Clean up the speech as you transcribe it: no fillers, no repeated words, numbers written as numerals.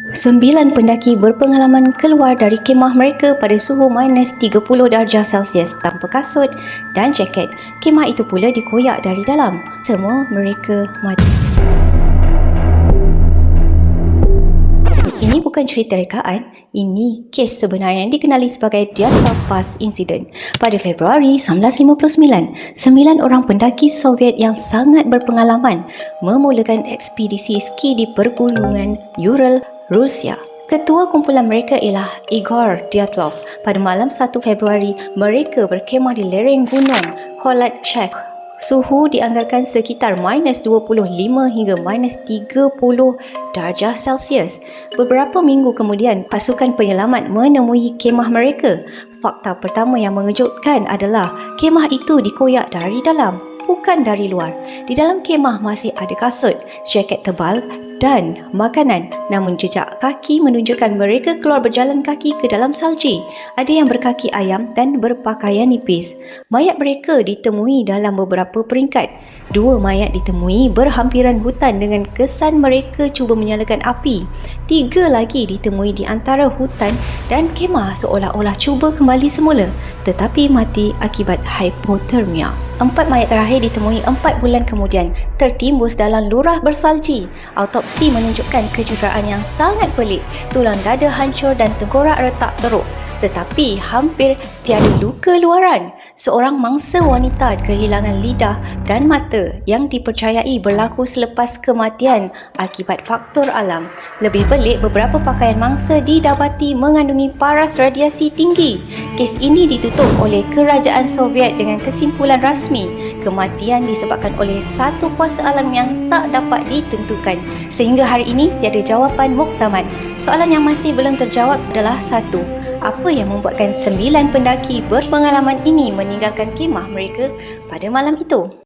9 pendaki berpengalaman keluar dari kemah mereka pada suhu minus 30 darjah Celsius tanpa kasut dan jaket. Kemah itu pula dikoyak dari dalam. Semua mereka mati. Ini bukan cerita rekaan, ini kes sebenar yang dikenali sebagai Dyatlov Pass Incident. Pada Februari 1959, 9 orang pendaki Soviet yang sangat berpengalaman memulakan ekspedisi ski di pergunungan Ural, Rusia. Ketua kumpulan mereka ialah Igor Dyatlov. Pada malam 1 Februari, mereka berkemah di lereng gunung Kholat-Shekh. Suhu dianggarkan sekitar minus 25 hingga minus 30 darjah Celsius. Beberapa minggu kemudian, pasukan penyelamat menemui kemah mereka. Fakta pertama yang mengejutkan adalah kemah itu dikoyak dari dalam, bukan dari luar. Di dalam kemah masih ada kasut, jaket tebal dan makanan, namun jejak kaki menunjukkan mereka keluar berjalan kaki ke dalam salji. Ada yang berkaki ayam dan berpakaian nipis. Mayat mereka ditemui dalam beberapa peringkat. 2 mayat ditemui berhampiran hutan dengan kesan mereka cuba menyalakan api. 3 lagi ditemui di antara hutan dan kemah seolah-olah cuba kembali semula, tetapi mati akibat hipotermia. 4 mayat terakhir ditemui 4 bulan kemudian, tertimbus dalam lurah bersalji. Autopsi menunjukkan kecederaan yang sangat pelik. Tulang dada hancur dan tengkorak retak teruk, tetapi hampir tiada luka luaran. Seorang mangsa wanita kehilangan lidah dan mata yang dipercayai berlaku selepas kematian akibat faktor alam. Lebih pelik, beberapa pakaian mangsa didapati mengandungi paras radiasi tinggi. Kes ini ditutup oleh kerajaan Soviet dengan kesimpulan rasmi, kematian disebabkan oleh satu kuasa alam yang tak dapat ditentukan. Sehingga hari ini tiada jawapan muktamad. Soalan yang masih belum terjawab adalah satu: apa yang membuatkan 9 pendaki berpengalaman ini meninggalkan kemah mereka pada malam itu?